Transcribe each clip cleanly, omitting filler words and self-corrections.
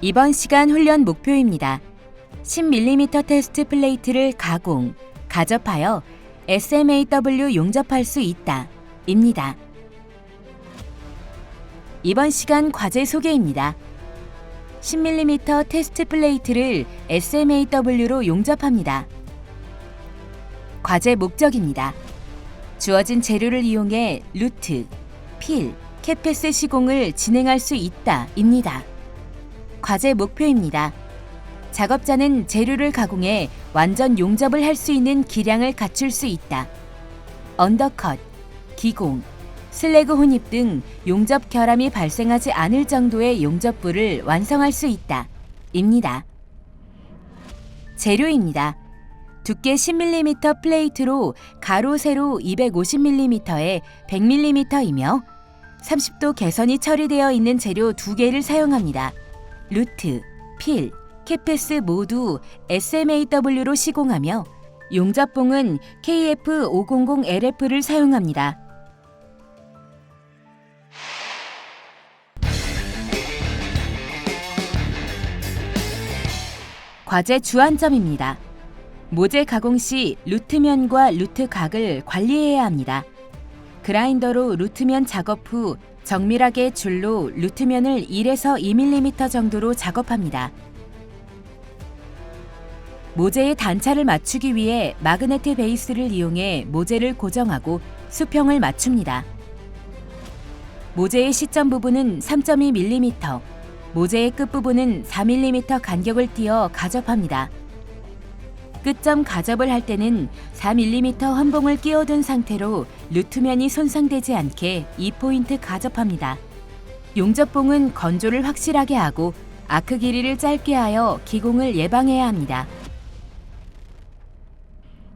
이번 시간 훈련 목표입니다. 10mm 테스트 플레이트를 가공, 가접하여 SMAW 용접할 수 있다. 입니다. 이번 시간 과제 소개입니다. 10mm 테스트 플레이트를 SMAW로 용접합니다. 과제 목적입니다. 주어진 재료를 이용해 루트, 필, 캐패스 시공을 진행할 수 있다. 입니다. 과제 목표입니다. 작업자는 재료를 가공해 완전 용접을 할 수 있는 기량을 갖출 수 있다. 언더컷, 기공, 슬래그 혼입 등 용접 결함이 발생하지 않을 정도의 용접부를 완성할 수 있다. 입니다. 재료입니다. 두께 10mm 플레이트로 가로 세로 250mm에 100mm이며 30도 개선이 처리되어 있는 재료 2개를 사용합니다. 루트, 필, 캐패스 모두 SMAW로 시공하며 용접봉은 KF500LF를 사용합니다. 과제 주안점입니다. 모재 가공 시 루트면과 루트각을 관리해야 합니다. 그라인더로 루트면 작업 후 정밀하게 줄로 루트면을 1에서 2mm 정도로 작업합니다. 모재의 단차를 맞추기 위해 마그네트 베이스를 이용해 모재를 고정하고 수평을 맞춥니다. 모재의 시점 부분은 3.2mm, 모재의 끝부분은 4mm 간격을 띄어 가접합니다. 끝점 가접을 할 때는 4mm 환봉을 끼워둔 상태로 루트면이 손상되지 않게 2포인트 가접합니다. 용접봉은 건조를 확실하게 하고 아크 길이를 짧게 하여 기공을 예방해야 합니다.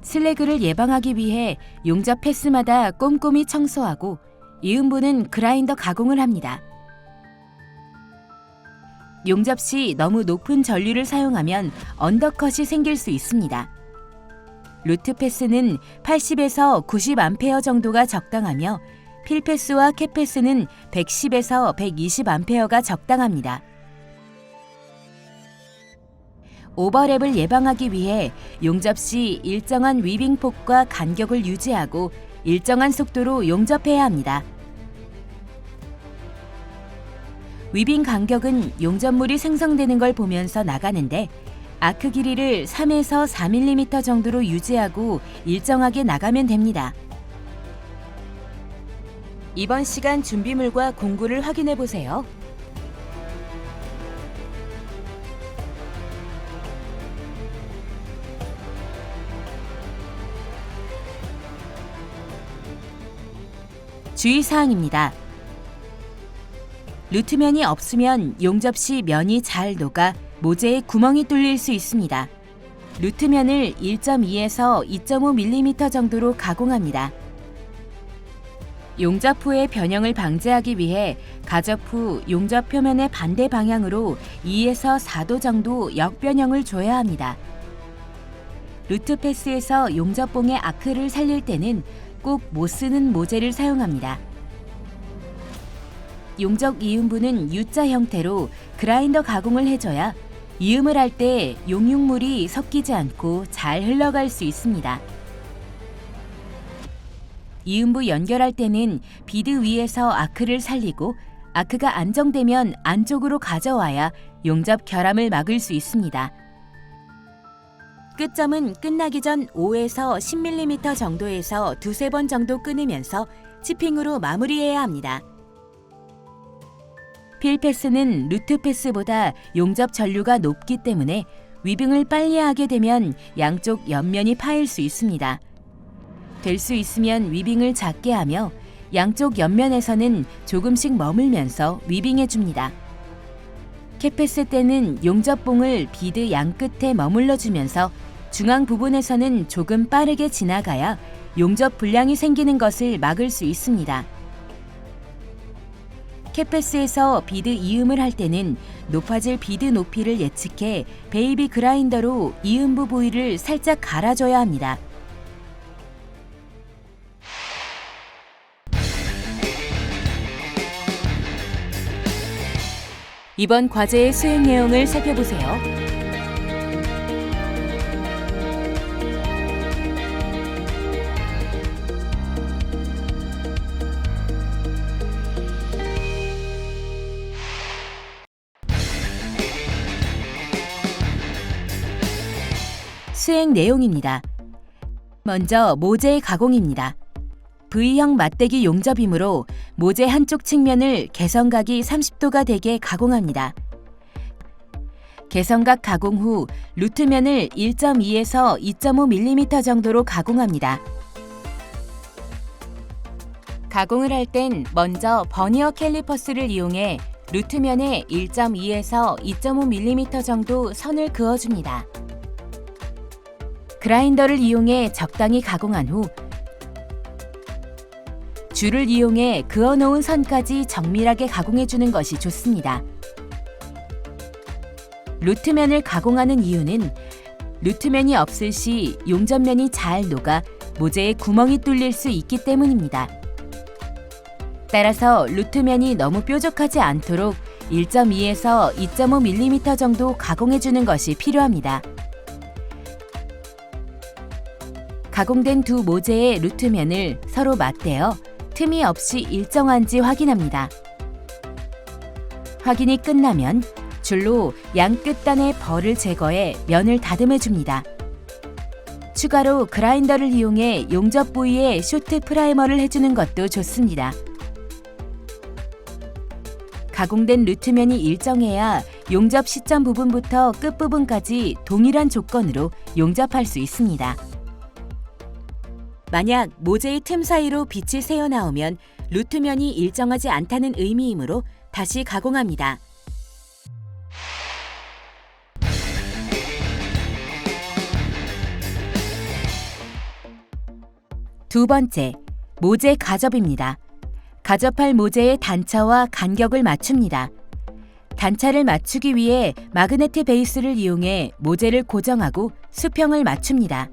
슬래그를 예방하기 위해 용접 패스마다 꼼꼼히 청소하고 이음부는 그라인더 가공을 합니다. 용접 시 너무 높은 전류를 사용하면 언더컷이 생길 수 있습니다. 루트 패스는 80에서 90A 정도가 적당하며 필 패스와 캡 패스는 110에서 120A가 적당합니다. 오버랩을 예방하기 위해 용접 시 일정한 위빙폭과 간격을 유지하고 일정한 속도로 용접해야 합니다. 위빙 간격은 용접물이 생성되는 걸 보면서 나가는데 아크 길이를 3에서 4mm 정도로 유지하고 일정하게 나가면 됩니다. 이번 시간 준비물과 공구를 확인해 보세요. 주의사항입니다. 루트면이 없으면 용접 시 면이 잘 녹아 모재에 구멍이 뚫릴 수 있습니다. 루트면을 1.2에서 2.5mm 정도로 가공합니다. 용접 후의 변형을 방지하기 위해 가접 후 용접 표면의 반대 방향으로 2에서 4도 정도 역변형을 줘야 합니다. 루트 패스에서 용접봉의 아크를 살릴 때는 꼭 못 쓰는 모재를 사용합니다. 용접 이음부는 U자 형태로 그라인더 가공을 해줘야 이음을 할 때 용융물이 섞이지 않고 잘 흘러갈 수 있습니다. 이음부 연결할 때는 비드 위에서 아크를 살리고 아크가 안정되면 안쪽으로 가져와야 용접 결함을 막을 수 있습니다. 끝점은 끝나기 전 5에서 10mm 정도에서 두세 번 정도 끊으면서 치핑으로 마무리해야 합니다. 필 패스는 루트 패스보다 용접 전류가 높기 때문에 위빙을 빨리 하게 되면 양쪽 옆면이 파일 수 있습니다. 될 수 있으면 위빙을 작게 하며 양쪽 옆면에서는 조금씩 머물면서 위빙해 줍니다. 캡패스 때는 용접봉을 비드 양 끝에 머물러 주면서 중앙 부분에서는 조금 빠르게 지나가야 용접 불량이 생기는 것을 막을 수 있습니다. 캡패스에서 비드 이음을 할 때는 높아질 비드 높이를 예측해 베이비 그라인더로 이음부 부위를 살짝 갈아줘야 합니다. 이번 과제의 수행 내용을 살펴보세요. 수행 내용입니다. 먼저 모재 가공입니다. V형 맞대기 용접이므로 모재 한쪽 측면을 개성각이 30도가 되게 가공합니다. 개성각 가공 후 루트면을 1.2에서 2.5mm 정도로 가공합니다. 가공을 할 땐 먼저 버니어 캘리퍼스를 이용해 루트면에 1.2에서 2.5mm 정도 선을 그어줍니다. 그라인더를 이용해 적당히 가공한 후 줄을 이용해 그어놓은 선까지 정밀하게 가공해주는 것이 좋습니다. 루트면을 가공하는 이유는 루트면이 없을 시 용접면이 잘 녹아 모재에 구멍이 뚫릴 수 있기 때문입니다. 따라서 루트면이 너무 뾰족하지 않도록 1.2에서 2.5mm 정도 가공해주는 것이 필요합니다. 가공된 두 모재의 루트면을 서로 맞대어 틈이 없이 일정한지 확인합니다. 확인이 끝나면 줄로 양 끝단의 벌을 제거해 면을 다듬어줍니다. 추가로 그라인더를 이용해 용접 부위에 쇼트 프라이머를 해주는 것도 좋습니다. 가공된 루트면이 일정해야 용접 시점 부분부터 끝부분까지 동일한 조건으로 용접할 수 있습니다. 만약 모재의 틈 사이로 빛이 새어나오면 루트면이 일정하지 않다는 의미이므로 다시 가공합니다. 두 번째, 모재 가접입니다. 가접할 모재의 단차와 간격을 맞춥니다. 단차를 맞추기 위해 마그네트 베이스를 이용해 모재를 고정하고 수평을 맞춥니다.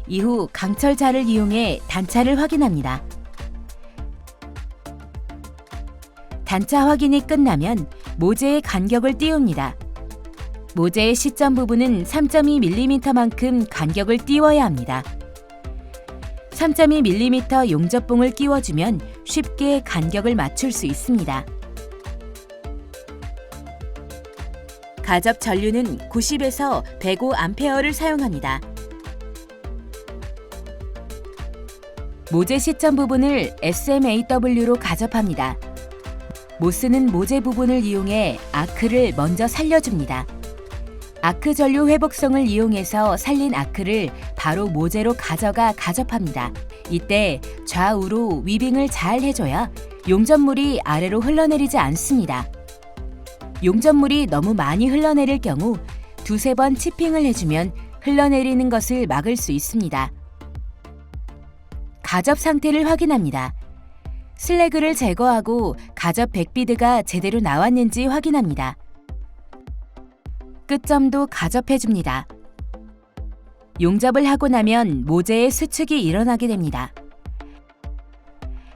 이후 강철자를 이용해 단차를 확인합니다. 단차 확인이 끝나면 모재의 간격을 띄웁니다. 모재의 시점 부분은 3.2mm만큼 간격을 띄워야 합니다. 3.2mm 용접봉을 끼워주면 쉽게 간격을 맞출 수 있습니다. 가접 전류는 90에서 105A를 사용합니다. 모재 시점 부분을 SMAW로 가접합니다. 못 쓰는 모재 부분을 이용해 아크를 먼저 살려줍니다. 아크 전류 회복성을 이용해서 살린 아크를 바로 모재로 가져가 가접합니다. 이때 좌우로 위빙을 잘 해줘야 용접물이 아래로 흘러내리지 않습니다. 용접물이 너무 많이 흘러내릴 경우 두세 번 치핑을 해주면 흘러내리는 것을 막을 수 있습니다. 가접 상태를 확인합니다. 슬래그를 제거하고 가접 백비드가 제대로 나왔는지 확인합니다. 끝점도 가접해줍니다. 용접을 하고 나면 모재의 수축이 일어나게 됩니다.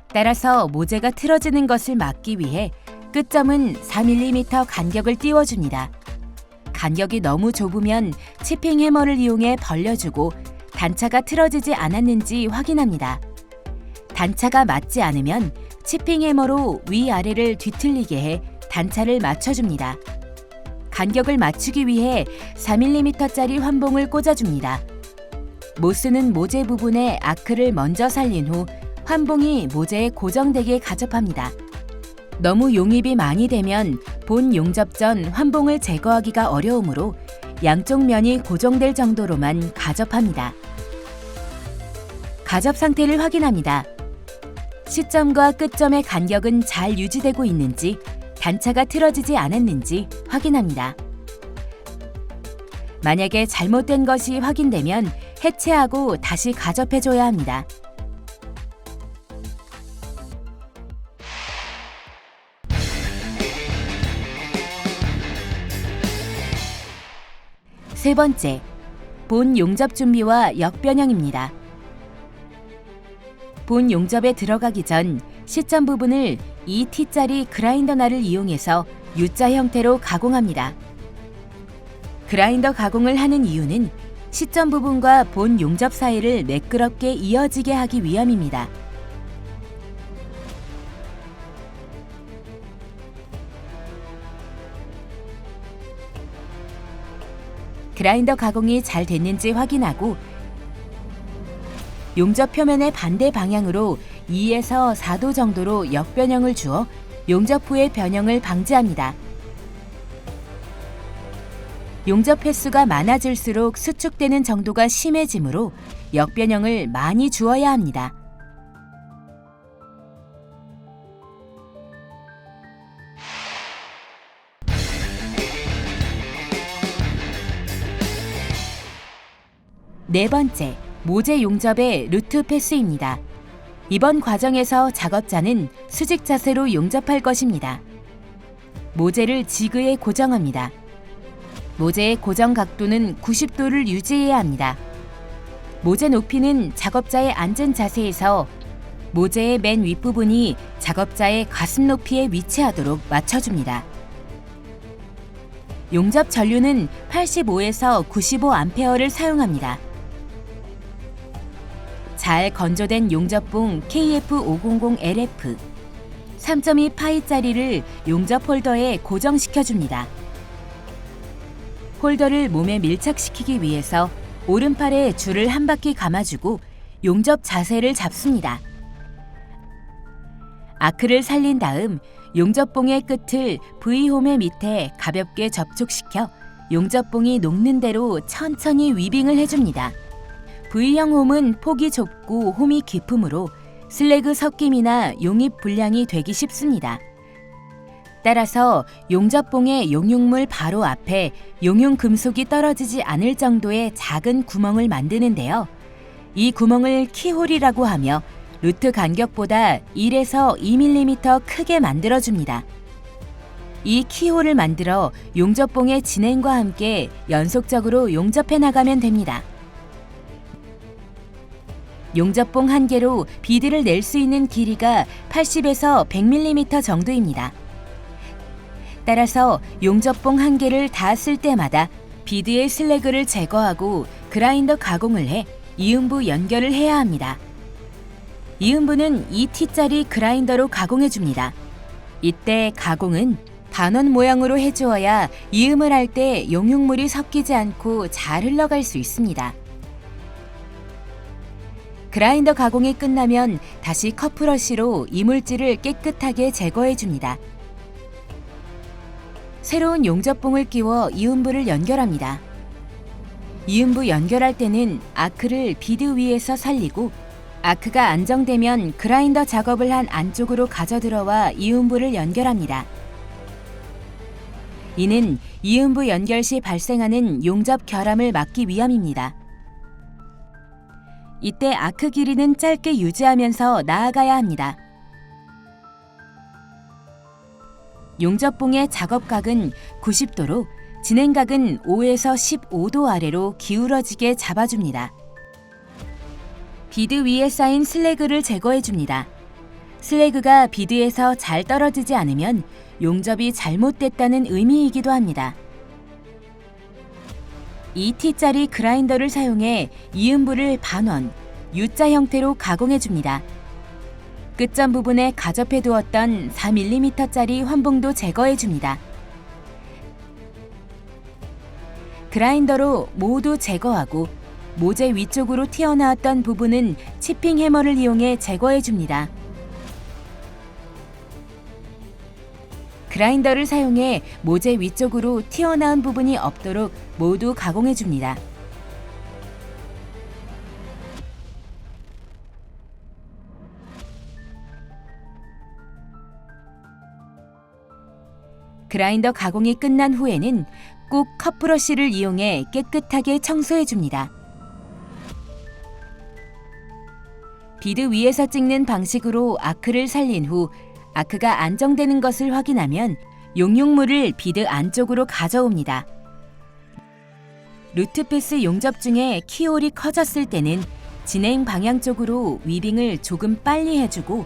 따라서 모재가 틀어지는 것을 막기 위해 끝점은 4mm 간격을 띄워줍니다. 간격이 너무 좁으면 치핑 해머를 이용해 벌려주고 단차가 틀어지지 않았는지 확인합니다. 단차가 맞지 않으면 치핑 해머로 위아래를 뒤틀리게 해 단차를 맞춰줍니다. 간격을 맞추기 위해 4mm짜리 환봉을 꽂아줍니다. 못 쓰는 모재 부분에 아크를 먼저 살린 후 환봉이 모재에 고정되게 가접합니다. 너무 용입이 많이 되면 본 용접 전 환봉을 제거하기가 어려우므로 양쪽 면이 고정될 정도로만 가접합니다. 가접 상태를 확인합니다. 시점과 끝점의 간격은 잘 유지되고 있는지, 단차가 틀어지지 않았는지 확인합니다. 만약에 잘못된 것이 확인되면 해체하고 다시 가접해줘야 합니다. 세 번째, 본 용접 준비와 역변형입니다. 본 용접에 들어가기 전 시점 부분을 이 T자리 그라인더 날을 이용해서 U자 형태로 가공합니다. 그라인더 가공을 하는 이유는 시점 부분과 본 용접 사이를 매끄럽게 이어지게 하기 위함입니다. 그라인더 가공이 잘 됐는지 확인하고 용접 표면의 반대 방향으로 2에서 4도 정도로 역변형을 주어 용접 후의 변형을 방지합니다. 용접 횟수가 많아질수록 수축되는 정도가 심해지므로 역변형을 많이 주어야 합니다. 네 번째, 모재 용접의 루트 패스입니다. 이번 과정에서 작업자는 수직 자세로 용접할 것입니다. 모재를 지그에 고정합니다. 모재의 고정 각도는 90도를 유지해야 합니다. 모재 높이는 작업자의 앉은 자세에서 모재의 맨 윗부분이 작업자의 가슴 높이에 위치하도록 맞춰줍니다. 용접 전류는 85에서 95A를 사용합니다. 잘 건조된 용접봉 KF500LF 3.2파이짜리를 용접 홀더에 고정시켜줍니다. 홀더를 몸에 밀착시키기 위해서 오른팔에 줄을 한 바퀴 감아주고 용접 자세를 잡습니다. 아크를 살린 다음 용접봉의 끝을 V홈의 밑에 가볍게 접촉시켜 용접봉이 녹는 대로 천천히 위빙을 해줍니다. V형 홈은 폭이 좁고 홈이 깊으므로 슬래그 섞임이나 용입 불량이 되기 쉽습니다. 따라서 용접봉의 용융물 바로 앞에 용융 금속이 떨어지지 않을 정도의 작은 구멍을 만드는데요. 이 구멍을 키홀이라고 하며 루트 간격보다 1에서 2mm 크게 만들어줍니다. 이 키홀을 만들어 용접봉의 진행과 함께 연속적으로 용접해 나가면 됩니다. 용접봉 한 개로 비드를 낼 수 있는 길이가 80에서 100mm 정도입니다. 따라서 용접봉 한 개를 다 쓸 때마다 비드의 슬래그를 제거하고 그라인더 가공을 해 이음부 연결을 해야 합니다. 이음부는 2T짜리 그라인더로 가공해줍니다. 이때 가공은 단원 모양으로 해주어야 이음을 할 때 용융물이 섞이지 않고 잘 흘러갈 수 있습니다. 그라인더 가공이 끝나면 다시 컵브러쉬로 이물질을 깨끗하게 제거해줍니다. 새로운 용접봉을 끼워 이음부를 연결합니다. 이음부 연결할 때는 아크를 비드 위에서 살리고 아크가 안정되면 그라인더 작업을 한 안쪽으로 가져들어와 이음부를 연결합니다. 이는 이음부 연결 시 발생하는 용접 결함을 막기 위함입니다. 이때 아크 길이는 짧게 유지하면서 나아가야 합니다. 용접봉의 작업각은 90도로 진행각은 5에서 15도 아래로 기울어지게 잡아줍니다. 비드 위에 쌓인 슬래그를 제거해줍니다. 슬래그가 비드에서 잘 떨어지지 않으면 용접이 잘못됐다는 의미이기도 합니다. 2T짜리 그라인더를 사용해 이음부를 반원, U자 형태로 가공해줍니다. 끝점 부분에 가접해 두었던 4mm짜리 환봉도 제거해줍니다. 그라인더로 모두 제거하고 모재 위쪽으로 튀어나왔던 부분은 치핑 해머를 이용해 제거해줍니다. 그라인더를 사용해 모재 위쪽으로 튀어나온 부분이 없도록 모두 가공해줍니다. 그라인더 가공이 끝난 후에는 꼭 컵브러쉬를 이용해 깨끗하게 청소해줍니다. 비드 위에서 찍는 방식으로 아크를 살린 후 아크가 안정되는 것을 확인하면 용융물을 비드 안쪽으로 가져옵니다. 루트패스 용접 중에 키홀이 커졌을 때는 진행 방향 쪽으로 위빙을 조금 빨리 해주고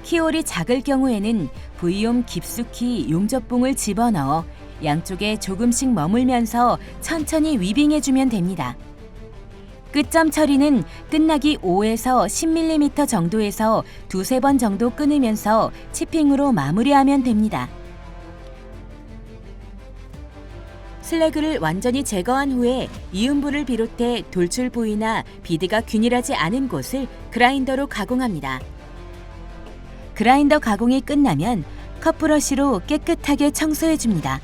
키홀이 작을 경우에는 V홈 깊숙이 용접봉을 집어넣어 양쪽에 조금씩 머물면서 천천히 위빙해주면 됩니다. 끝점 처리는 끝나기 5에서 10mm 정도에서 두세 번 정도 끊으면서 치핑으로 마무리하면 됩니다. 슬래그를 완전히 제거한 후에 이음부를 비롯해 돌출 부위나 비드가 균일하지 않은 곳을 그라인더로 가공합니다. 그라인더 가공이 끝나면 컵브러쉬로 깨끗하게 청소해줍니다.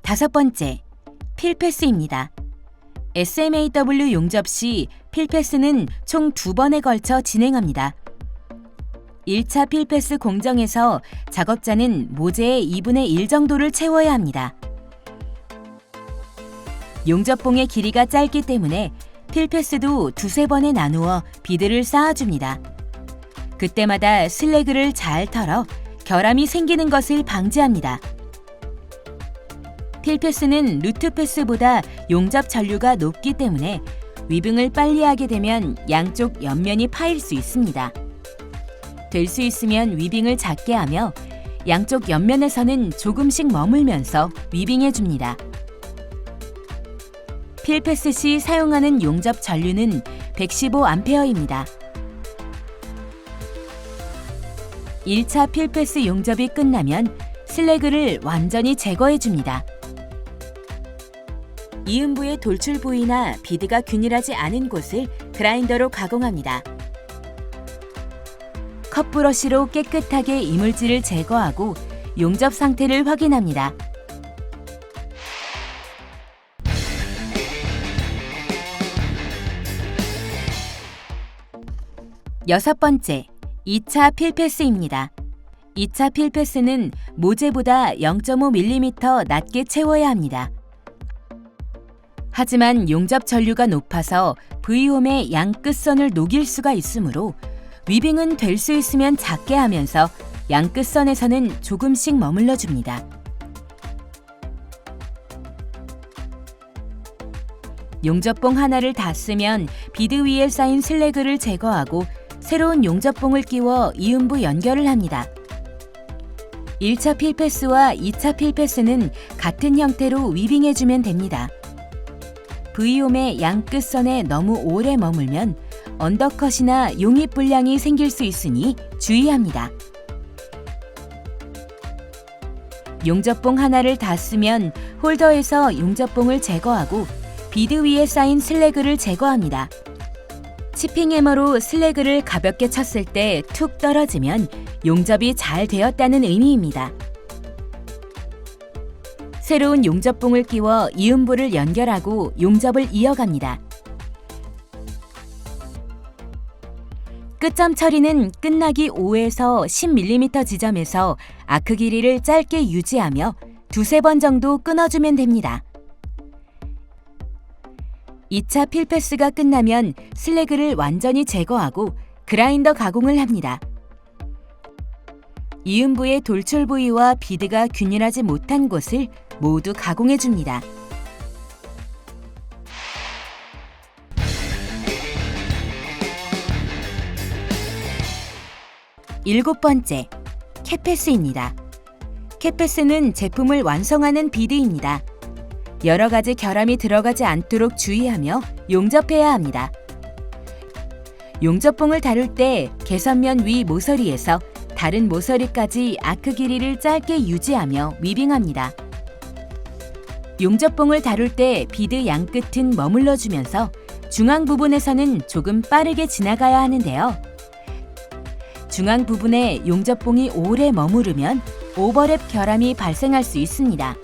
다섯 번째, 필패스입니다. SMAW 용접 시 필패스는 총 2번에 걸쳐 진행합니다. 1차 필패스 공정에서 작업자는 모재의 2분의 1 정도를 채워야 합니다. 용접봉의 길이가 짧기 때문에 필패스도 두세 번에 나누어 비드를 쌓아줍니다. 그때마다 슬래그를 잘 털어 결함이 생기는 것을 방지합니다. 필패스는 루트패스보다 용접 전류가 높기 때문에 위빙을 빨리 하게 되면 양쪽 옆면이 파일 수 있습니다. 될 수 있으면 위빙을 작게 하며 양쪽 옆면에서는 조금씩 머물면서 위빙해줍니다. 필패스 시 사용하는 용접 전류는 115A입니다. 1차 필패스 용접이 끝나면 슬래그를 완전히 제거해줍니다. 이음부의 돌출 부위나 비드가 균일하지 않은 곳을 그라인더로 가공합니다. 컵브러쉬로 깨끗하게 이물질을 제거하고 용접 상태를 확인합니다. 여섯 번째, 2차 필패스입니다. 2차 필패스는 모재보다 0.5mm 낮게 채워야 합니다. 하지만 용접 전류가 높아서 V홈의 양 끝선을 녹일 수가 있으므로 위빙은 될 수 있으면 작게 하면서 양 끝선에서는 조금씩 머물러 줍니다. 용접봉 하나를 다 쓰면 비드 위에 쌓인 슬래그를 제거하고 새로운 용접봉을 끼워 이음부 연결을 합니다. 1차 필패스와 2차 필패스는 같은 형태로 위빙해주면 됩니다. V홈의 양 끝선에 너무 오래 머물면 언더컷이나 용입 불량이 생길 수 있으니 주의합니다. 용접봉 하나를 다 쓰면 홀더에서 용접봉을 제거하고 비드 위에 쌓인 슬래그를 제거합니다. 치핑 해머로 슬래그를 가볍게 쳤을 때 툭 떨어지면 용접이 잘 되었다는 의미입니다. 새로운 용접봉을 끼워 이음부를 연결하고 용접을 이어갑니다. 끝점 처리는 끝나기 5에서 10mm 지점에서 아크 길이를 짧게 유지하며 두세 번 정도 끊어주면 됩니다. 2차 필패스가 끝나면 슬래그를 완전히 제거하고 그라인더 가공을 합니다. 이음부의 돌출 부위와 비드가 균일하지 못한 곳을 모두 가공해줍니다. 일곱 번째, 캡패스입니다. 캡패스는 제품을 완성하는 비드입니다. 여러 가지 결함이 들어가지 않도록 주의하며 용접해야 합니다. 용접봉을 다룰 때 개선면 위 모서리에서 다른 모서리까지 아크 길이를 짧게 유지하며 위빙합니다. 용접봉을 다룰 때 비드 양 끝은 머물러 주면서 중앙 부분에서는 조금 빠르게 지나가야 하는데요. 중앙 부분에 용접봉이 오래 머무르면 오버랩 결함이 발생할 수 있습니다.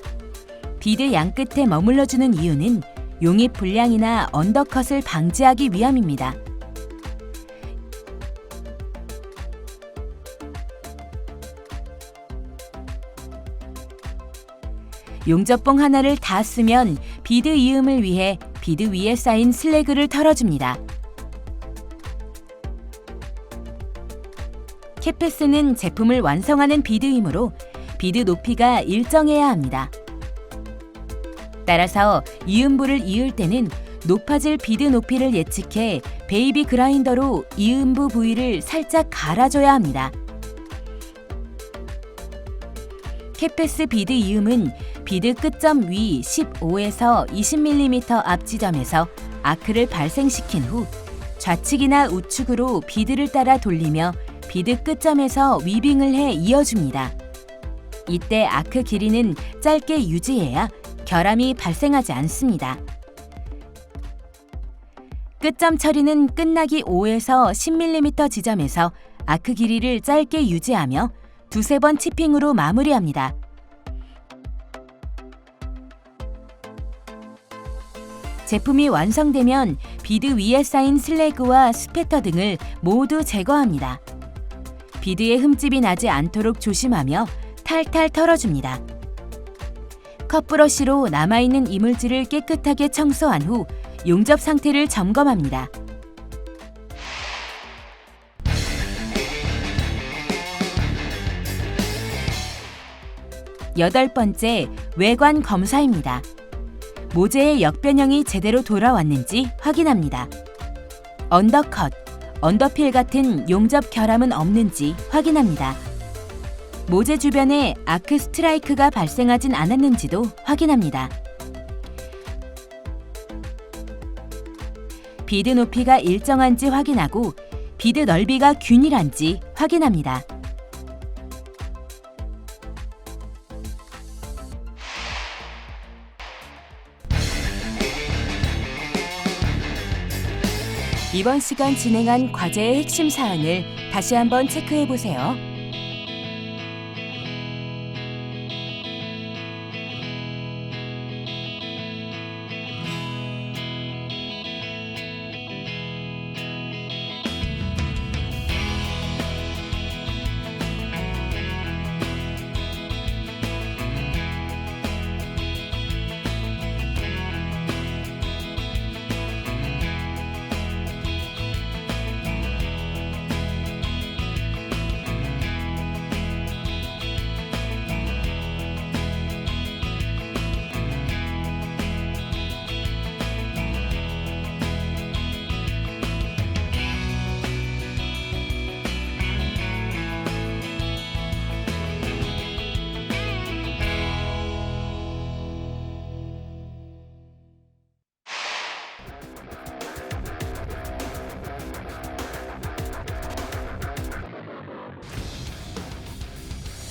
비드 양 끝에 머물러주는 이유는 용입 불량이나 언더컷을 방지하기 위함입니다. 용접봉 하나를 다 쓰면 비드 이음을 위해 비드 위에 쌓인 슬래그를 털어줍니다. 캡패스는 제품을 완성하는 비드이므로 비드 높이가 일정해야 합니다. 따라서 이음부를 이을 때는 높아질 비드 높이를 예측해 베이비 그라인더로 이음부 부위를 살짝 갈아줘야 합니다. 캣패스 비드 이음은 비드 끝점 위 15에서 20mm 앞 지점에서 아크를 발생시킨 후 좌측이나 우측으로 비드를 따라 돌리며 비드 끝점에서 위빙을 해 이어줍니다. 이때 아크 길이는 짧게 유지해야 결함이 발생하지 않습니다. 끝점 처리는 끝나기 5에서 10mm 지점에서 아크 길이를 짧게 유지하며 두세 번 치핑으로 마무리합니다. 제품이 완성되면 비드 위에 쌓인 슬래그와 스패터 등을 모두 제거합니다. 비드에 흠집이 나지 않도록 조심하며 탈탈 털어줍니다. 컵브러쉬로 남아있는 이물질을 깨끗하게 청소한 후 용접 상태를 점검합니다. 여덟 번째, 외관 검사입니다. 모재의 역변형이 제대로 돌아왔는지 확인합니다. 언더컷, 언더필 같은 용접 결함은 없는지 확인합니다. 모재 주변에 아크 스트라이크가 발생하진 않았는지도 확인합니다. 비드 높이가 일정한지 확인하고 비드 넓이가 균일한지 확인합니다. 이번 시간 진행한 과제의 핵심 사항을 다시 한번 체크해 보세요.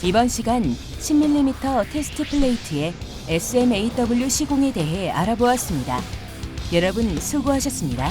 이번 시간 10mm 테스트 플레이트의 SMAW 시공에 대해 알아보았습니다. 여러분 수고하셨습니다.